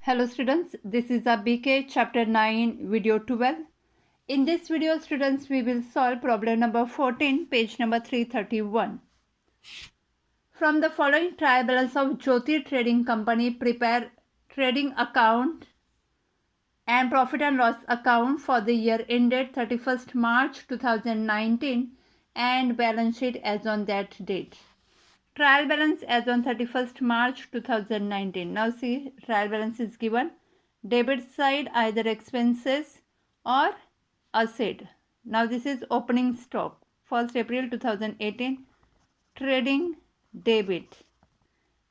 Hello students, this is a BK chapter 9 video 12. In this video students we will solve problem number 14 page number 331. From the following trial balance of Jyoti Trading Company, prepare trading account and profit and loss account for the year ended 31st March 2019 and balance sheet as on that date. Trial balance as on 31st March 2019. Now see, trial balance is given. Debit side either expenses or asset. Now this is opening stock. 1st April 2018. Trading debit.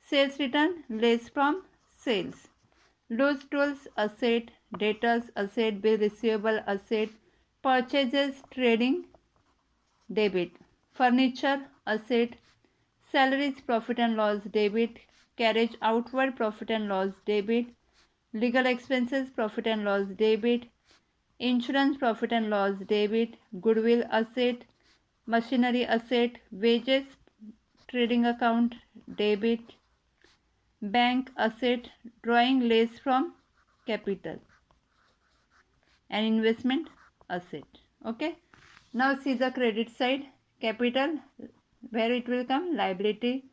Sales return less from sales. Loose tools asset. Debtors asset. Bill receivable asset. Purchases trading debit. Furniture asset. Salaries profit and loss debit. Carriage outward profit and loss debit. Legal expenses profit and loss debit. Insurance profit and loss debit. Goodwill asset. Machinery asset. Wages trading account debit. Bank asset. Drawing less from capital. And investment asset. Okay. Now see the credit side. Capital, where it will come? Liability.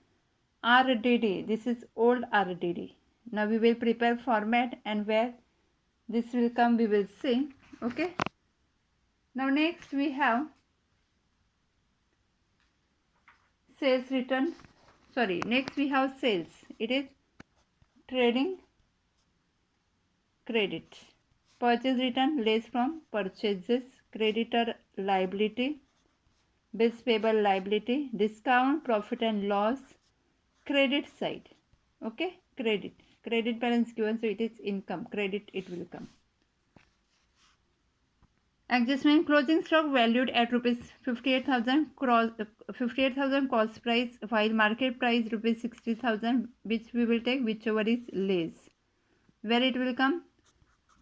RDD, this is old RDD. Now we will prepare format and where this will come we will see. Okay. Now next we have sales return. Next we have sales. It is trading credit. Purchase return less from purchases. Creditor liability. Bills payable liability. Discount profit and loss. Credit side. Okay. Credit balance given, so it is income. Credit it will come. Adjustment closing stock valued at rupees 58,000 cost price, while market price rupees 60,000, which we will take whichever is less. Where it will come?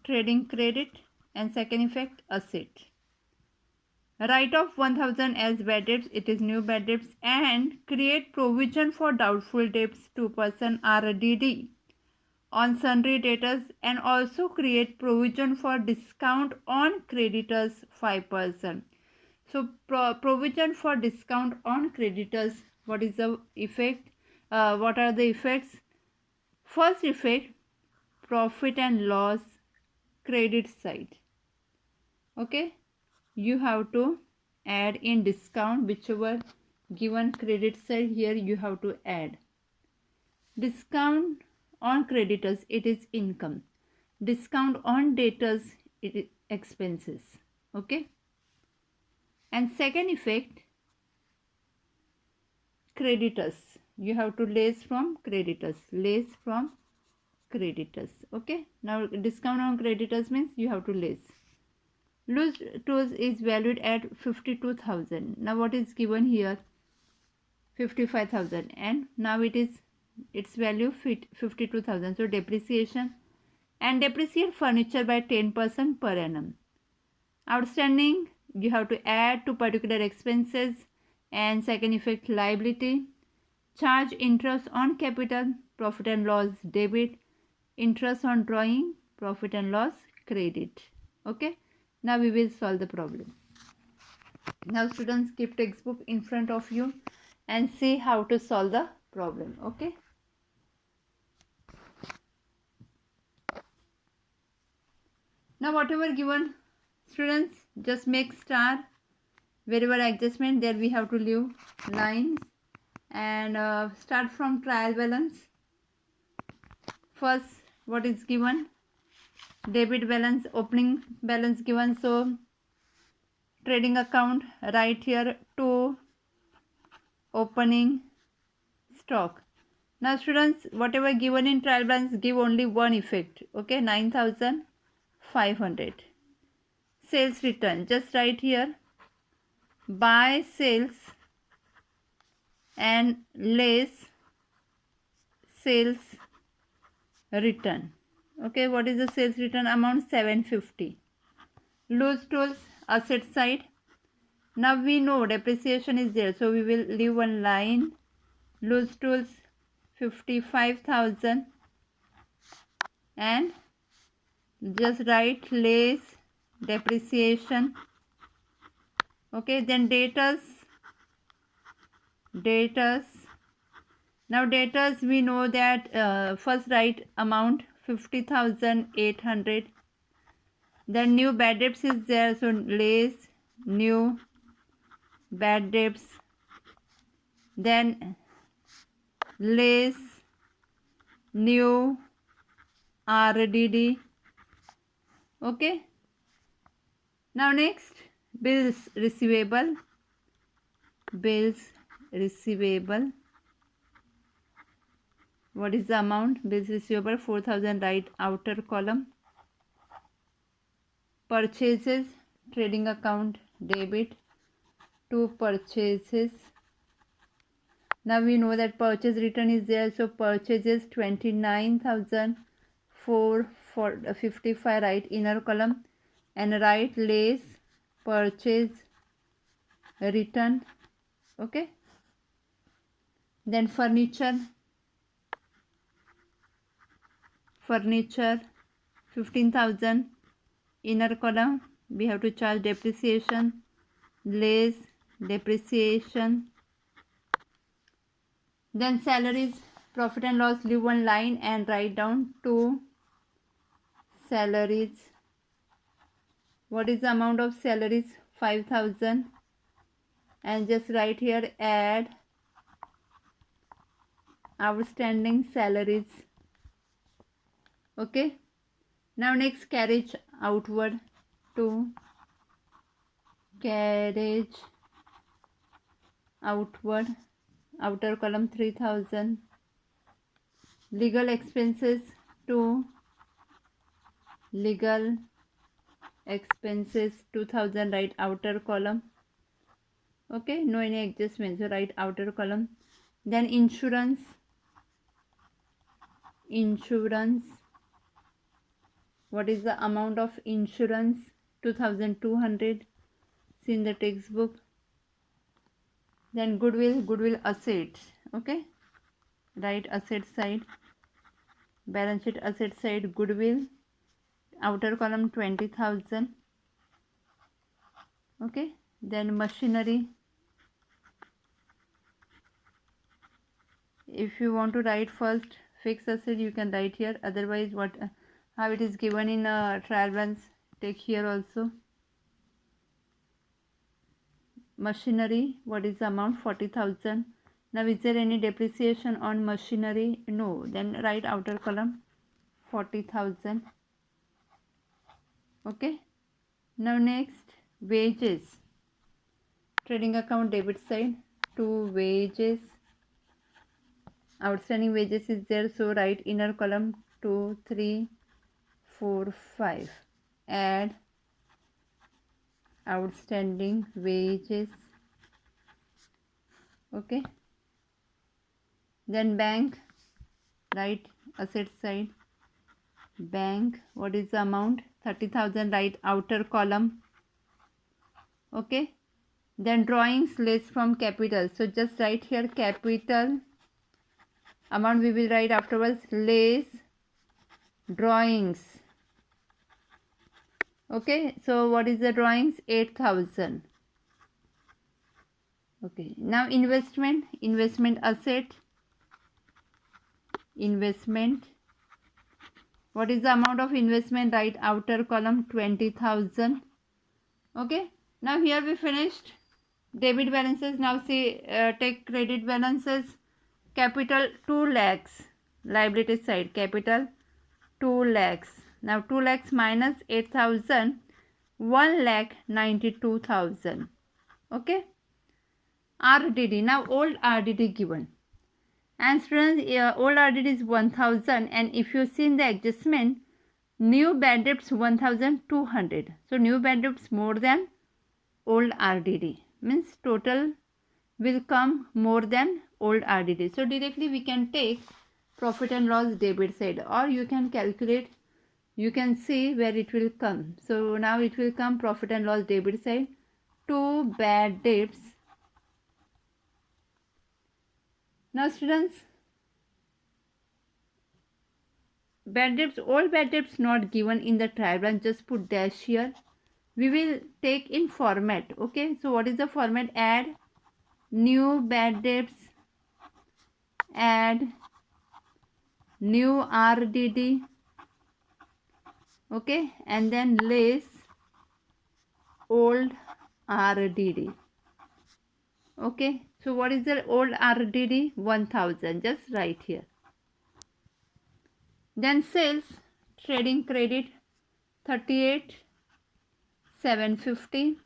Trading credit, and second effect asset. Write off 1,000 as bad debts, it is new bad debts, and create provision for doubtful debts 2% RDD on sundry debtors, and also create provision for discount on creditors 5%. So provision for discount on creditors, what is the effect? What are the effects? First effect, profit and loss credit side. Okay, you have to add in discount, whichever given credit side, here you have to add discount on creditors, it is income. Discount on debtors, it is expenses. Okay. And second effect, creditors, you have to less from creditors. Okay. Now discount on creditors means you have to less. Loose tools is valued at 52,000. Now what is given here? 55,000, and now its value 52,000. So depreciation, and depreciate furniture by 10% per annum. Outstanding, you have to add to particular expenses. And second effect, liability, charge interest on capital, profit and loss debit, interest on drawing, profit and loss credit. Okay. Now we will solve the problem. Now students, keep textbook in front of you and see how to solve the problem. Okay. Now whatever given, students, just make star. Wherever adjustment, there we have to leave lines, and start from trial balance. First, what is given? Debit balance, opening balance given. So trading account, right here to opening stock. Now students, whatever given in trial balance, give only one effect. Okay, 9,500. Sales return, just write here by sales and less sales return. Okay, what is the sales return amount? 750. Loose tools, asset side. Now we know depreciation is there, so we will leave one line. Loose tools 55,000 and just write less depreciation. Okay, then debtors. Now debtors, we know that first write amount 50,800. Then new bad debts is there, so less new bad debts. Then less new RDD. Okay. Now next, bills receivable. What is the amount? Bills receivable 4,000, right outer column. Purchases, trading account debit to purchases. Now we know that purchase return is there, so purchases 29,455, right inner column, and write less purchase return. Okay. Then furniture 15,000, inner column, we have to charge depreciation, less depreciation. Then salaries, profit and loss, leave one line and write down 2 salaries. What is the amount of salaries? 5,000, and just write here add outstanding salaries. Okay. Now next, carriage outward, 2 carriage outward, outer column 3,000. Legal expenses, 2 legal expenses 2,000, right outer column. Okay, no any adjustments, so right outer column. Then insurance, what is the amount of insurance? 2,200, see in the textbook. Then goodwill asset. Okay, right asset side, balance sheet asset side, goodwill, outer column 20,000. Okay. Then machinery, if you want to write first fixed asset, you can write here, otherwise how it is given in trial runs, take here also. Machinery, what is the amount? 40,000. Now is there any depreciation on machinery? No. Then write outer column 40,000. Okay. Now next, wages, trading account debit side, 2 wages, outstanding wages is there, so write inner column 2, 3, 4, 5, add outstanding wages. Okay. Then bank, right asset side, bank, what is the amount? 30,000, right outer column. Okay. Then drawings, less from capital, so just write here capital, amount we will write afterwards, less drawings. Okay, so what is the drawings? 8,000. Okay, now investment asset, what is the amount of investment? Right outer column 20,000. Okay, now here we finished debit balances. Now see, take credit balances. Capital 2 lakhs, liability side, capital 2 lakhs. Now 2 lakhs minus 8,000, 1,92,000. Okay. RDD, now old RDD given, and students, old RDD is 1,000, and if you see in the adjustment, new bad debts 1,200, so new bad debts more than old RDD, means total will come more than old RDD. So directly we can take profit and loss debit side, or you can calculate, you can see where it will come. So now it will come profit and loss debit side, 2 bad debts. Now students, bad debts, all bad debts not given in the trial run, just put dash here. We will take in format. Okay, so what is the format? Add new bad debts, add new RDD, okay, and then less old RDD. Okay, so what is the old RDD? 1000, just write here. Then sales, trading credit 38,750.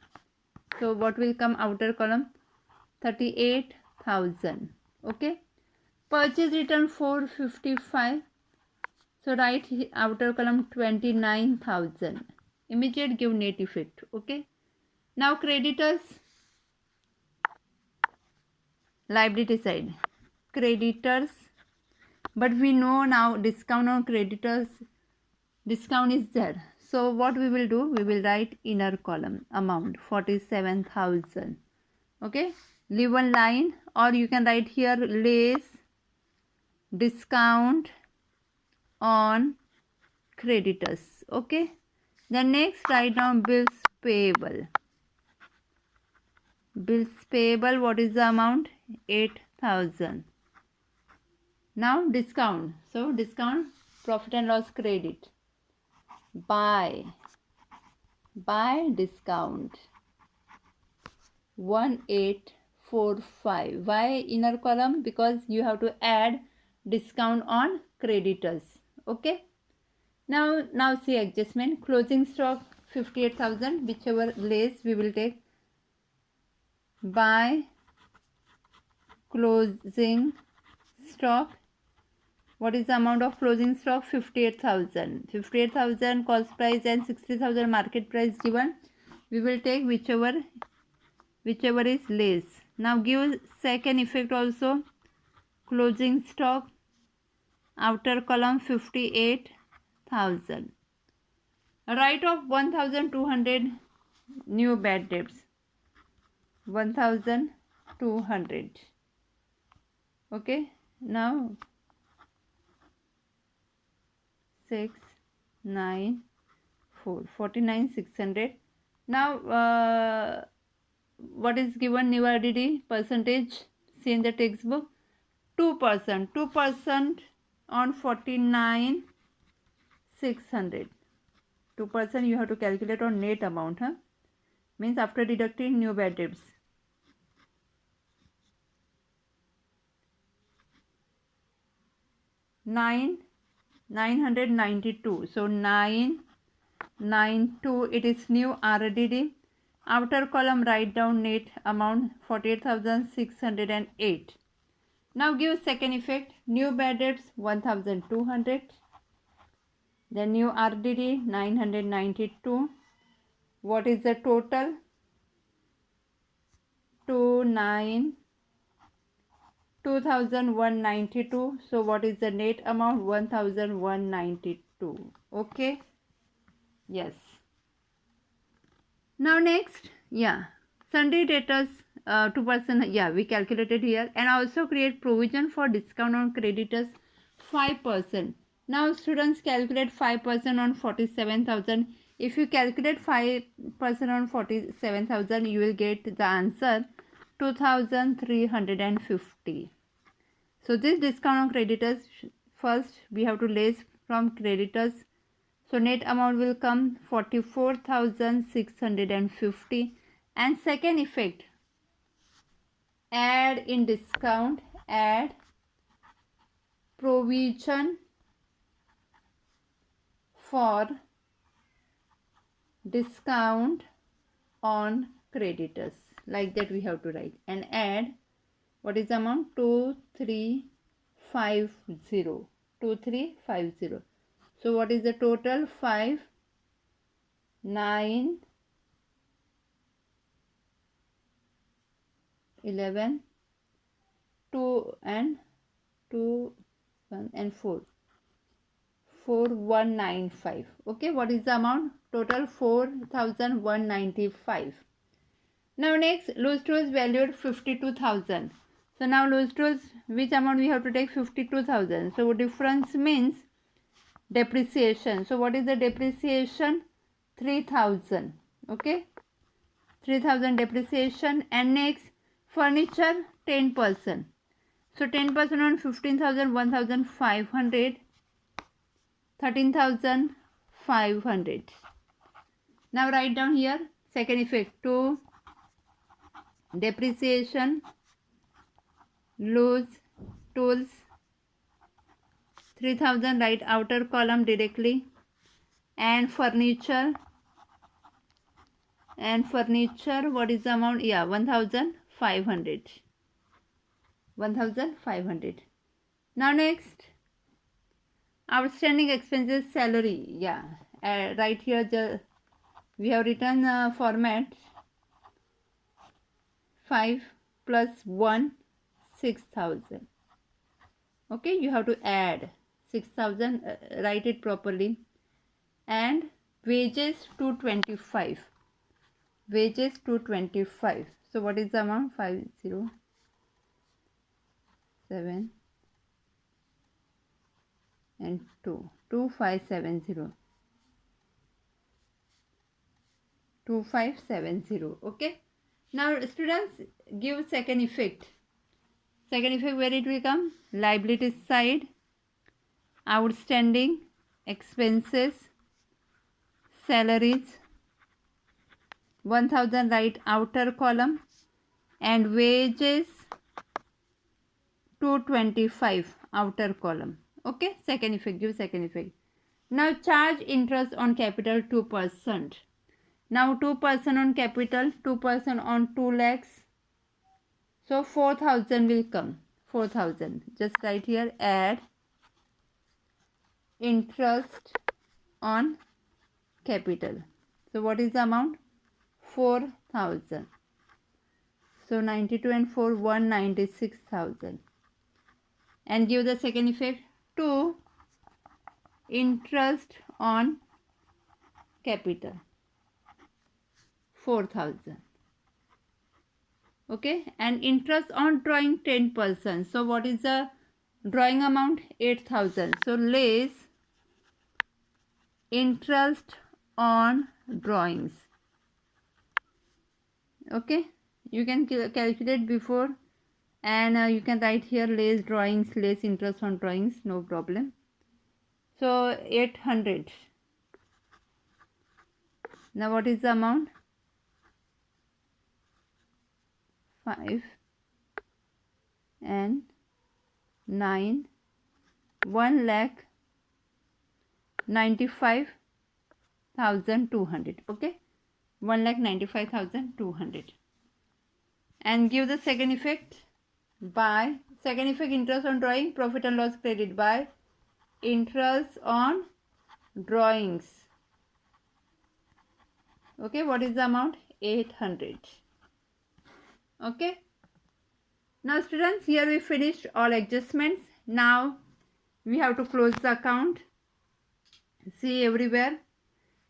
So what will come outer column? 38,000. Okay, purchase return 455. So write outer column 29,000. Immediate give net effect. Okay, now creditors, liability side, creditors, but we know now discount on creditors, discount is there. So what we will do, we will write inner column amount 47,000. Okay, leave one line, or you can write here less discount on creditors. Okay, then next write down bills payable. Bills payable, what is the amount? 8,000. Now discount, so discount, profit and loss credit, buy discount 1845. Why inner column? Because you have to add discount on creditors. Okay, now see adjustment. Closing stock 58,000, whichever less we will take. Buy closing stock, what is the amount of closing stock? 58,000. 58,000 cost price and 60,000 market price given. We will take whichever is less. Now give second effect also. Closing stock, outer column 58,000. Write off 1,200 new bad debts. 1,200. Okay, now 49,600. Now what is given new RDD percentage? See in the textbook, 2%. 2% on 49,600. 2% you have to calculate on net amount, means after deducting new bad debts. 992. So 992, it is new RDD. Outer column write down net amount 48,608. Now give second effect. New bad debts 1,200. Then new RDD 992. What is the total? 2,192. So what is the net amount? 1,192. Okay, yes. Now next, sundry debtors 2%, we calculated here, and also create provision for discount on creditors 5%. Now students calculate 5% on 47,000. If you calculate 5% on 47,000, you will get the answer 2,350. So this discount on creditors, first we have to less from creditors. So net amount will come 44,650. And second effect, add in discount, add provision for discount on creditors. Like that we have to write, and add, what is the amount? 2,350. 2,350. So what is the total? 5, 9, 11, 2 and 2, 1 and 4. 4,195. Okay, what is the amount? Total 4,195. Now next, loose tools valued 52,000. So now loose tools, which amount we have to take? 52,000. So difference means depreciation. So what is the depreciation? 3000. Okay, 3000 depreciation. And next, furniture 10%. So 10% on 15,000, 1,500, 13,500. Now write down here second effect. To depreciation, loose tools 3000, write outer column directly. And furniture, what is the amount? Yeah, 1,500. 1,500. Now next, outstanding expenses, salary. Yeah, right here we have written format 5 plus 1, 6,000. Okay, you have to add 6,000, write it properly. And wages 225. Wages 225. So what is the amount? 507 and 2, 2570. 2570. Okay. Now students, give second effect. Second effect, where it will come? Liabilities side, outstanding expenses, salaries 1,000, write outer column. And wages 225, outer column. Okay, second effect, give second effect. Now charge interest on capital 2%. Now 2% on capital, 2% on 2 lakhs. So 4,000 will come. 4,000. Just write here, add interest on capital. So what is the amount? 4,000. So 92 and 4, 196,000. And give the second effect, to interest on capital 4,000. Okay, and interest on drawing 10%. So what is the drawing amount? 8,000. So less interest on drawings. Okay, you can calculate before, and you can write here less drawings, less interest on drawings, no problem. So 800. Now what is the amount? 5 and 9, 1,95,200. Okay, 1,95,200. And give the second effect by second effect, interest on drawing, profit and loss credit by interest on drawings. Okay, what is the amount? 800. Okay, now students, here we finished all adjustments. Now we have to close the account. See, everywhere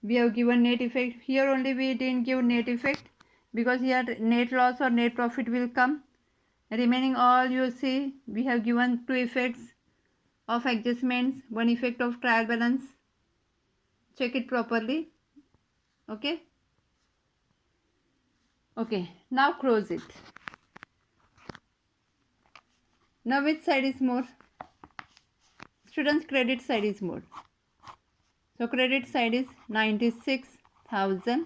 we have given net effect. Here only we didn't give net effect because here net loss or net profit will come. Remaining all you see, we have given 2 effects of adjustments, 1 effect of trial balance. Check it properly. Okay. Okay, now close it. Now which side is more? Students, credit side is more. So credit side is 96,000.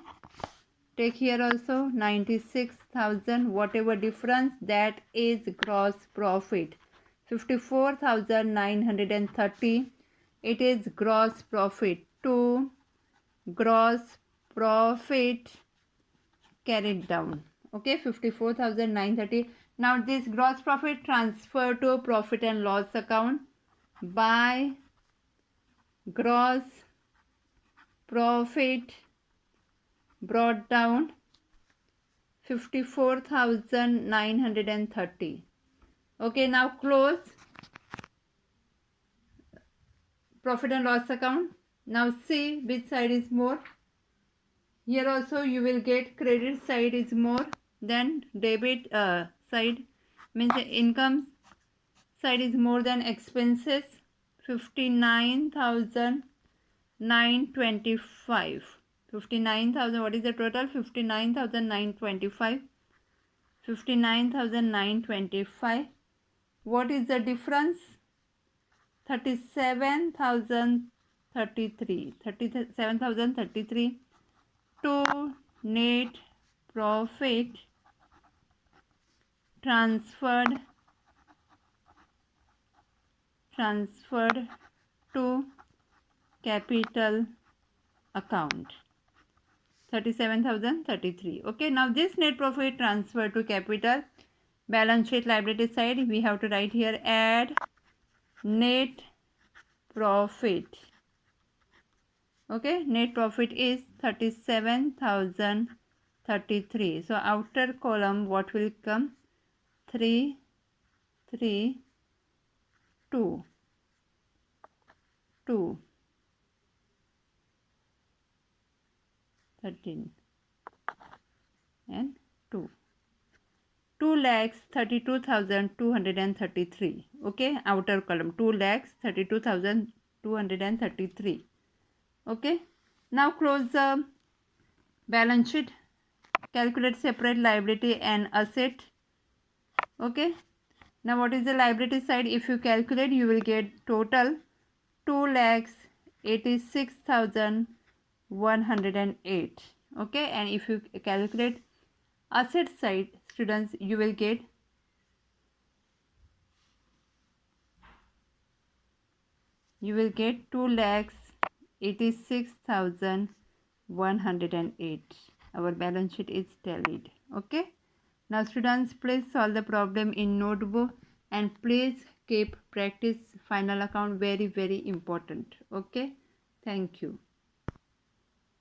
Take here also 96,000. Whatever difference, that is gross profit. 54,930. It is gross profit. To gross profit carried down. Okay, 54,930. Now this gross profit transfer to profit and loss account by gross profit brought down 54,930. Okay, now close profit and loss account. Now see which side is more. Here also you will get credit side is more than debit side, means the income side is more than expenses. 59,925. 59,000, what is the total? 59,925. 59,925. What is the difference? 37,033. 37,033 to net profit transferred to capital account. 37,033. Okay, now this net profit transferred to capital balance sheet liability side, we have to write here add net profit. Okay, net profit is 37,033. So outer column what will come? 3, 3, 2, 2, 13 and 2. 2,32,233. Okay, outer column 2,32,233. Okay, now close the balance sheet, calculate separate liability and asset. Okay, now what is the liability side? If you calculate, you will get total 2,86,108. Okay, and if you calculate asset side, students, you will get 2,86,108. Our balance sheet is tallied. Okay, now students, please solve the problem in notebook and please keep practice final account very important. Okay, thank you.